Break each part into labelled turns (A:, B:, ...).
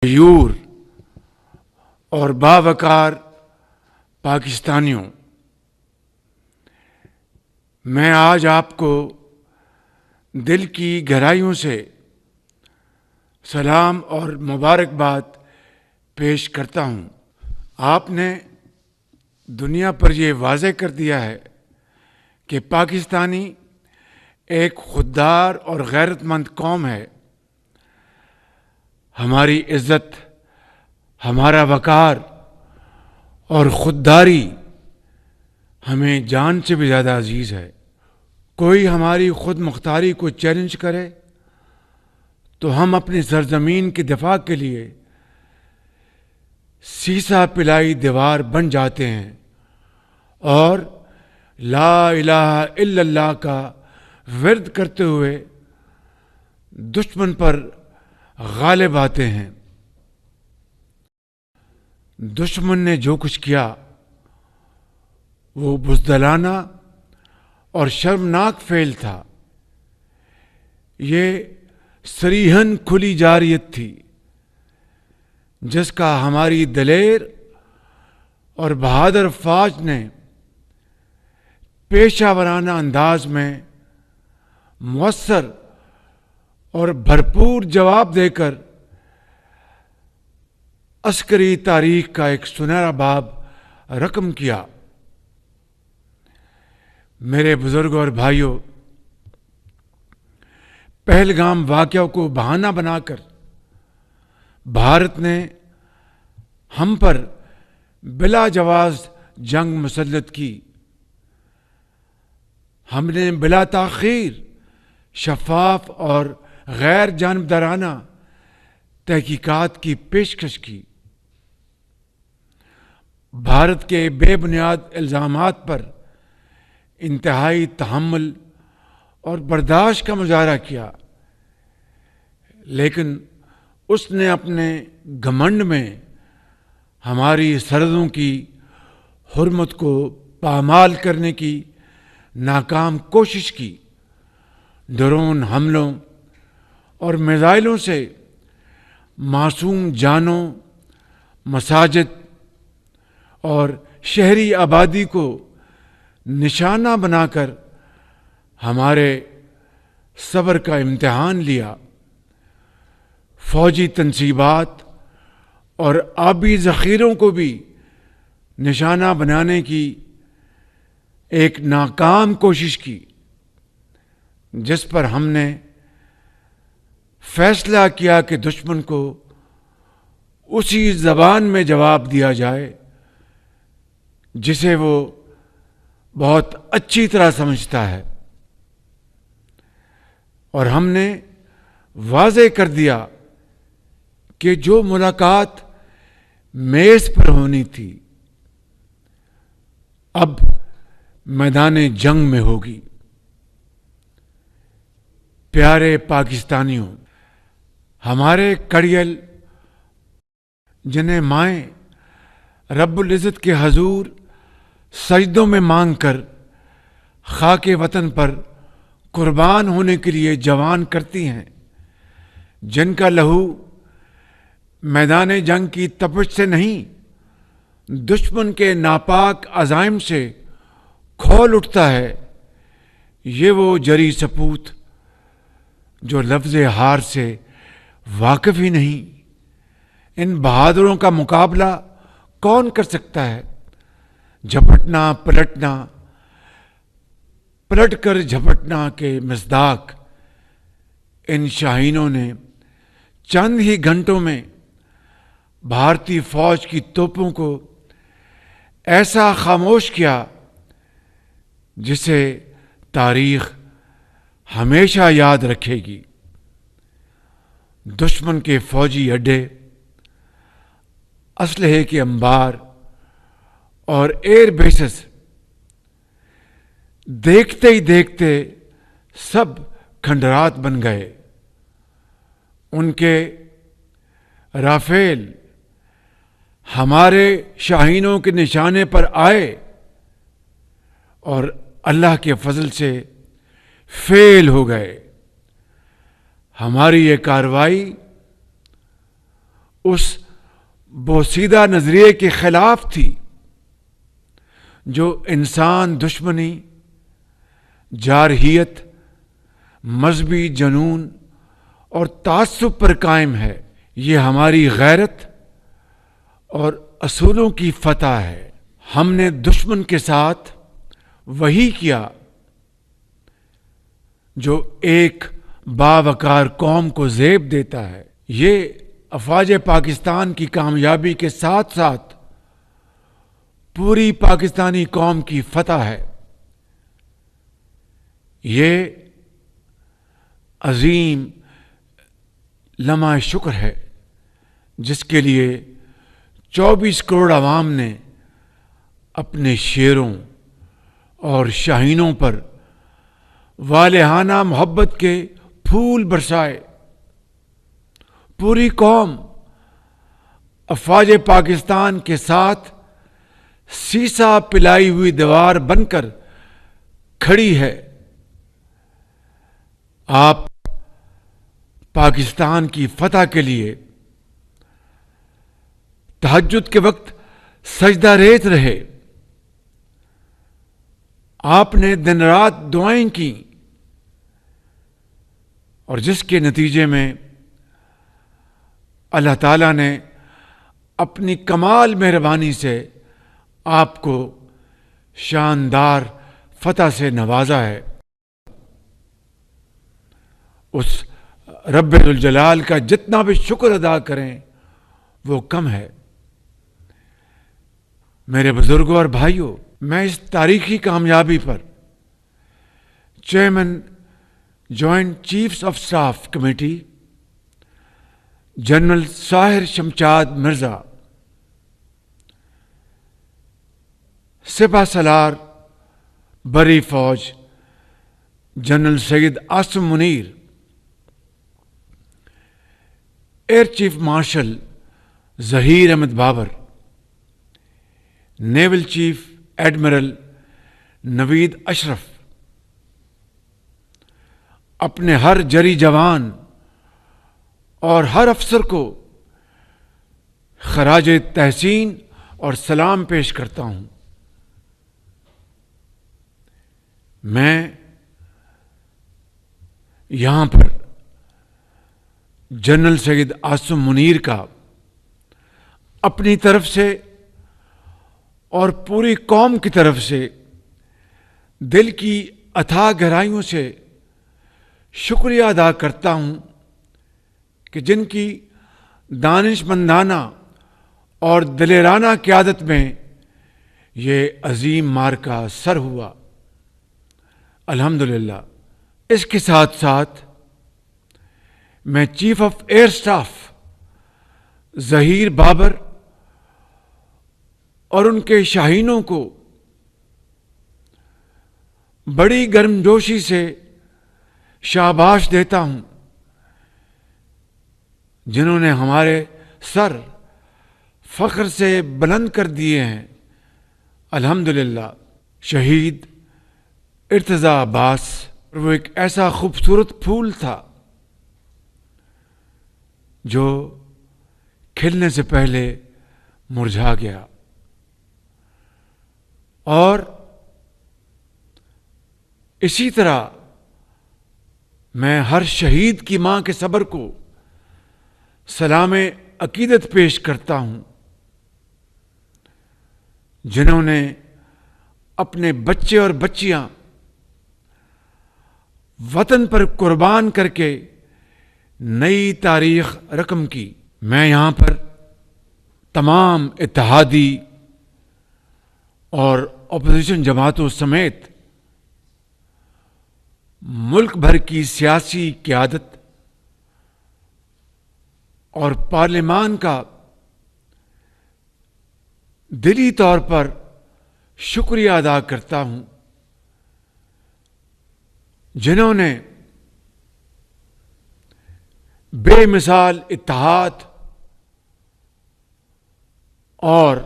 A: غیور اور باوقار پاکستانیوں، میں آج آپ کو دل کی گہرائیوں سے سلام اور مبارکباد پیش کرتا ہوں۔ آپ نے دنیا پر یہ واضح کر دیا ہے کہ پاکستانی ایک خوددار اور غیرت مند قوم ہے۔ ہماری عزت، ہمارا وقار اور خودداری ہمیں جان سے بھی زیادہ عزیز ہے۔ کوئی ہماری خود مختاری کو چیلنج کرے تو ہم اپنی سرزمین کی دفاع کے لیے سیسا پلائی دیوار بن جاتے ہیں اور لا الہ الا اللہ کا ورد کرتے ہوئے دشمن پر غالب آتے ہیں۔ دشمن نے جو کچھ کیا وہ بزدلانہ اور شرمناک فعل تھا۔ یہ صریحاً کھلی جارحیت تھی جس کا ہماری دلیر اور بہادر فوج نے پیشہ ورانہ انداز میں مؤثر اور بھرپور جواب دے کر عسکری تاریخ کا ایک سنہرا باب رقم کیا۔ میرے بزرگوں اور بھائیوں، پہلگام واقعہ کو بہانہ بنا کر بھارت نے ہم پر بلا جواز جنگ مسلط کی۔ ہم نے بلا تاخیر شفاف اور غیر جانبدارانہ تحقیقات کی پیشکش کی۔ بھارت کے بے بنیاد الزامات پر انتہائی تحمل اور برداشت کا مظاہرہ کیا، لیکن اس نے اپنے گھمنڈ میں ہماری سرحدوں کی حرمت کو پامال کرنے کی ناکام کوشش کی۔ ڈرون حملوں اور میزائلوں سے معصوم جانوں، مساجد اور شہری آبادی کو نشانہ بنا کر ہمارے صبر کا امتحان لیا۔ فوجی تنصیبات اور آبی ذخیروں کو بھی نشانہ بنانے کی ایک ناکام کوشش کی، جس پر ہم نے فیصلہ کیا کہ دشمن کو اسی زبان میں جواب دیا جائے جسے وہ بہت اچھی طرح سمجھتا ہے، اور ہم نے واضح کر دیا کہ جو ملاقات میز پر ہونی تھی اب میدان جنگ میں ہوگی۔ پیارے پاکستانیوں، ہمارے کڑیل جنہیں مائیں رب العزت کے حضور سجدوں میں مانگ کر خاک وطن پر قربان ہونے کے لیے جوان کرتی ہیں، جن کا لہو میدان جنگ کی تپش سے نہیں دشمن کے ناپاک عزائم سے کھول اٹھتا ہے، یہ وہ جری سپوت جو لفظ ہار سے واقف ہی نہیں۔ ان بہادروں کا مقابلہ کون کر سکتا ہے؟ جھپٹنا پلٹنا، پلٹ کر جھپٹنا کے مصداق ان شاہینوں نے چند ہی گھنٹوں میں بھارتی فوج کی توپوں کو ایسا خاموش کیا جسے تاریخ ہمیشہ یاد رکھے گی۔ دشمن کے فوجی اڈے، اسلحے کے انبار اور ایئر بیسز دیکھتے ہی دیکھتے سب کھنڈرات بن گئے۔ ان کے رافیل ہمارے شاہینوں کے نشانے پر آئے اور اللہ کے فضل سے فیل ہو گئے۔ ہماری یہ کارروائی اس بوسیدہ نظریے کے خلاف تھی جو انسان دشمنی، جارحیت، مذہبی جنون اور تعصب پر قائم ہے۔ یہ ہماری غیرت اور اصولوں کی فتح ہے۔ ہم نے دشمن کے ساتھ وہی کیا جو ایک باوقار قوم کو زیب دیتا ہے۔ یہ افواج پاکستان کی کامیابی کے ساتھ ساتھ پوری پاکستانی قوم کی فتح ہے۔ یہ عظیم لمحہ شکر ہے جس کے لیے 24 کروڑ عوام نے اپنے شیروں اور شاہینوں پر والہانہ محبت کے پھول برسائے۔ پوری قوم افواج پاکستان کے ساتھ سیسا پلائی ہوئی دیوار بن کر کھڑی ہے۔ آپ پاکستان کی فتح کے لیے تہجد کے وقت سجدہ ریز رہے۔ آپ نے دن رات دعائیں کی اور جس کے نتیجے میں اللہ تعالیٰ نے اپنی کمال مہربانی سے آپ کو شاندار فتح سے نوازا ہے۔ اس رب ذوالجلال کا جتنا بھی شکر ادا کریں وہ کم ہے۔ میرے بزرگوں اور بھائیوں، میں اس تاریخی کامیابی پر chairman joint chiefs of staff committee general Sahir Shamshad Mirza, سپہ سالار بری فوج general Syed Asim Munir, air chief marshal Zaheer Ahmed Babar, naval chief admiral Naveed Ashraf, اپنے ہر جری جوان اور ہر افسر کو خراج تحسین اور سلام پیش کرتا ہوں۔ میں یہاں پر جنرل سید عاصم منیر کا اپنی طرف سے اور پوری قوم کی طرف سے دل کی اتھاہ گہرائیوں سے شکریہ ادا کرتا ہوں کہ جن کی دانش مندانہ اور دلیرانہ قیادت میں یہ عظیم معرکہ سر ہوا۔ الحمدللہ۔ اس کے ساتھ ساتھ میں chief of air staff Zaheer Babar اور ان کے شاہینوں کو بڑی گرمجوشی سے شاباش دیتا ہوں، جنہوں نے ہمارے سر فخر سے بلند کر دیے ہیں۔ الحمدللہ۔ شہید ارتضیٰ عباس، وہ ایک ایسا خوبصورت پھول تھا جو کھلنے سے پہلے مرجھا گیا، اور اسی طرح میں ہر شہید کی ماں کے صبر کو سلام عقیدت پیش کرتا ہوں، جنہوں نے اپنے بچے اور بچیاں وطن پر قربان کر کے نئی تاریخ رقم کی۔ میں یہاں پر تمام اتحادی اور اپوزیشن جماعتوں سمیت ملک بھر کی سیاسی قیادت اور پارلیمان کا دلی طور پر شکریہ ادا کرتا ہوں، جنہوں نے بے مثال اتحاد اور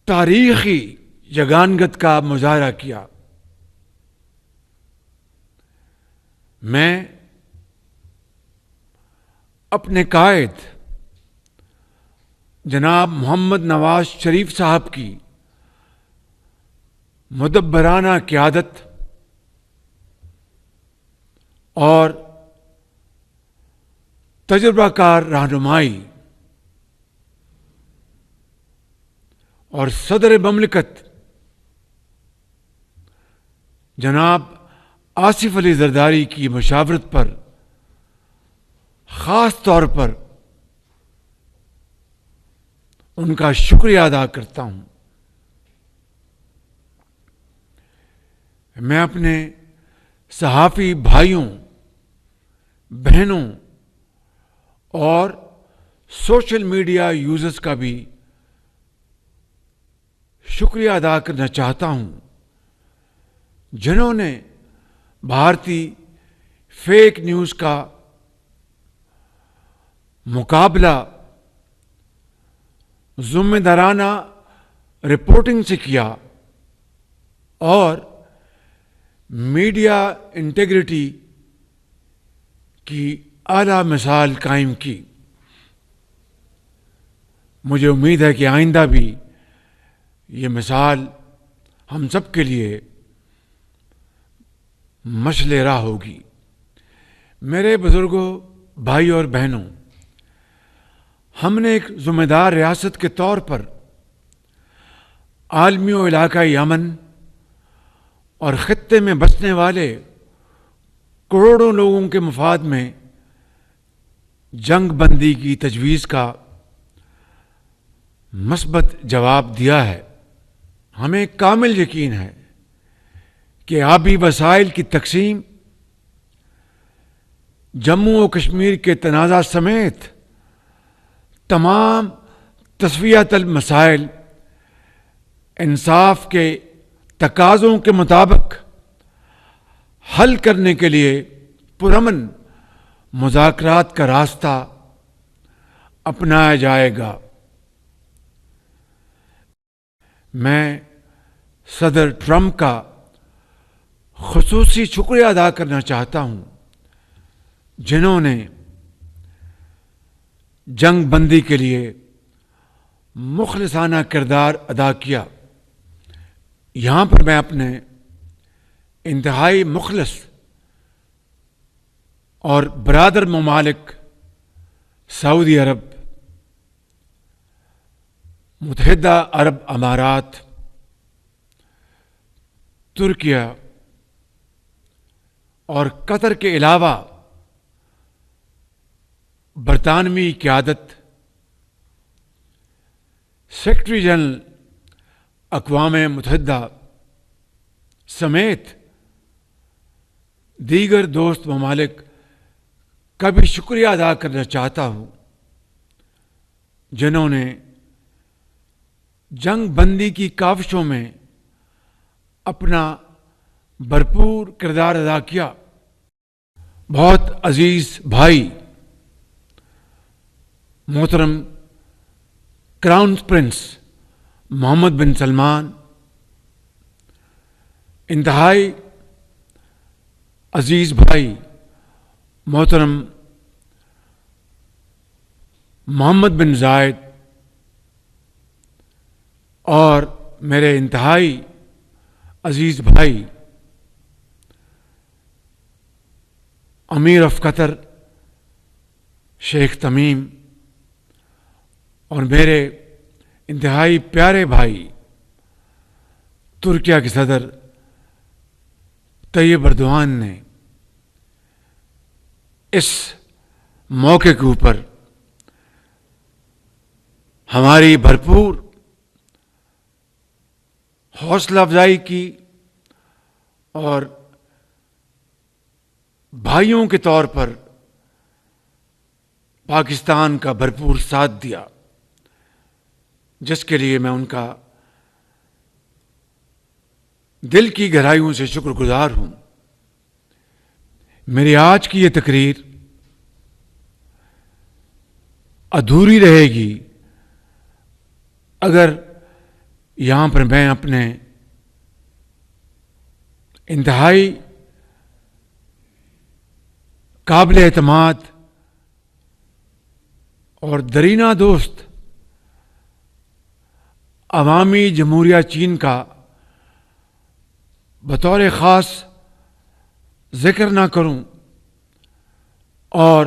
A: تاریخی یگانگت کا مظاہرہ کیا۔ میں اپنے قائد جناب محمد نواز شریف صاحب کی مدبرانہ قیادت اور تجربہ کار رہنمائی اور صدر مملکت جناب آصف علی زرداری کی مشاورت پر خاص طور پر ان کا شکریہ ادا کرتا ہوں. میں اپنے صحافی بھائیوں بہنوں اور سوشل میڈیا یوزرز کا بھی شکریہ ادا کرنا چاہتا ہوں جنہوں نے بھارتی فیک نیوز کا مقابلہ ذمہ دارانہ رپورٹنگ سے کیا اور میڈیا انٹیگریٹی کی اعلیٰ مثال قائم کی. مجھے امید ہے کہ آئندہ بھی یہ مثال ہم سب کے لیے مشعل راہ ہوگی. میرے بزرگوں، بھائی اور بہنوں، ہم نے ایک ذمہ دار ریاست کے طور پر عالمی و علاقائی امن اور خطے میں بسنے والے کروڑوں لوگوں کے مفاد میں جنگ بندی کی تجویز کا مثبت جواب دیا ہے. ہمیں کامل یقین ہے کہ آبی وسائل کی تقسیم جموں و کشمیر کے تنازع سمیت تمام تصفیہ طلب مسائل انصاف کے تقاضوں کے مطابق حل کرنے کے لیے پرامن مذاکرات کا راستہ اپنایا جائے گا. میں صدر ٹرمپ کا خصوصی شکریہ ادا کرنا چاہتا ہوں جنہوں نے جنگ بندی کے لیے مخلصانہ کردار ادا کیا. یہاں پر میں اپنے انتہائی مخلص اور برادر ممالک سعودی عرب، متحدہ عرب امارات، ترکیہ اور قطر کے علاوہ برطانوی قیادت، سیکرٹری جنرل اقوام متحدہ سمیت دیگر دوست ممالک کا بھی شکریہ ادا کرنا چاہتا ہوں جنہوں نے جنگ بندی کی کاوشوں میں اپنا بھرپور کردار ادا کیا. بہت عزیز بھائی محترم کراؤن پرنس محمد بن سلمان، انتہائی عزیز بھائی محترم محمد بن زائد اور میرے انتہائی عزیز بھائی امیر آف قطر شیخ تمیم اور میرے انتہائی پیارے بھائی ترکیہ کے صدر طیب اردوان نے اس موقع کے اوپر ہماری بھرپور حوصلہ افزائی کی اور بھائیوں کے طور پر پاکستان کا بھرپور ساتھ دیا، جس کے لیے میں ان کا دل کی گہرائیوں سے شکر گزار ہوں. میری آج کی یہ تقریر ادھوری رہے گی اگر یہاں پر میں اپنے انتہائی قابل اعتماد اور درینہ دوست عوامی جمہوریہ چین کا بطور خاص ذکر نہ کروں اور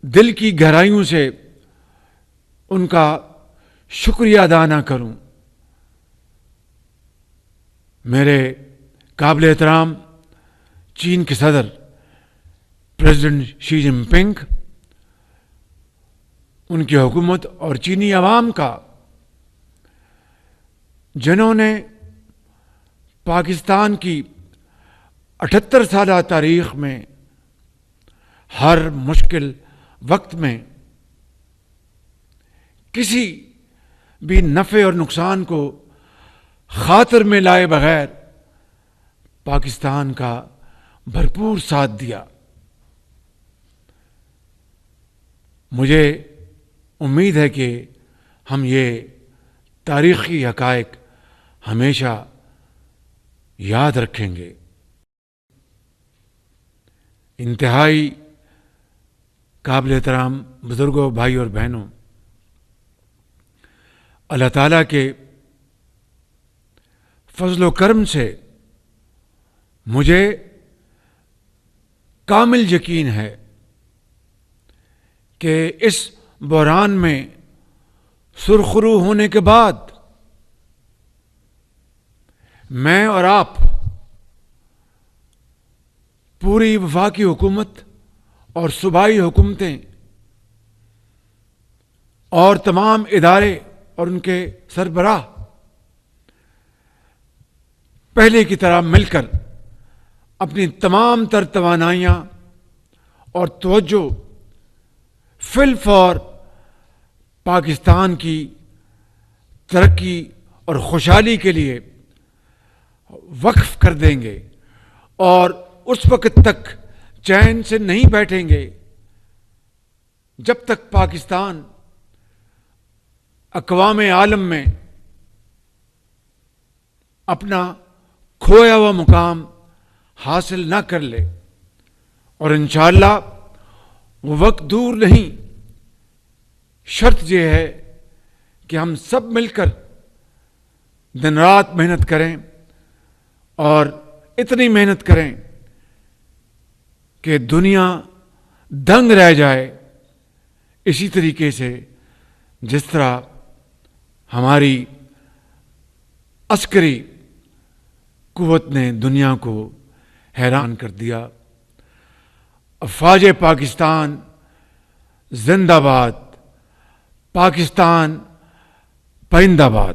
A: دل کی گہرائیوں سے ان کا شکریہ ادا نہ کروں، میرے قابل احترام چین کے صدر پریزیڈنٹ شی جن پنگ، ان کی حکومت اور چینی عوام کا، جنہوں نے پاکستان کی 78 سالہ تاریخ میں ہر مشکل وقت میں کسی بھی نفع اور نقصان کو خاطر میں لائے بغیر پاکستان کا بھرپور ساتھ دیا۔ مجھے امید ہے کہ ہم یہ تاریخی حقائق ہمیشہ یاد رکھیں گے۔ انتہائی قابل احترام بزرگوں، بھائی اور بہنوں، اللہ تعالیٰ کے فضل و کرم سے مجھے کامل یقین ہے کہ اس بحران میں سرخرو ہونے کے بعد میں اور آپ پوری وفاقی حکومت اور صوبائی حکومتیں اور تمام ادارے اور ان کے سربراہ پہلے کی طرح مل کر اپنی تمام تر توانائیاں اور توجہ فی الفور پاکستان کی ترقی اور خوشحالی کے لیے وقف کر دیں گے، اور اس وقت تک چین سے نہیں بیٹھیں گے جب تک پاکستان اقوام عالم میں اپنا کھویا ہوا مقام حاصل نہ کر لے، اور انشاءاللہ وہ وقت دور نہیں۔ شرط یہ ہے کہ ہم سب مل کر دن رات محنت کریں، اور اتنی محنت کریں کہ دنیا دنگ رہ جائے، اسی طریقے سے جس طرح ہماری عسکری قوت نے دنیا کو حیران کر دیا۔ افواج پاکستان زندہ باد، پاکستان پائندہ باد۔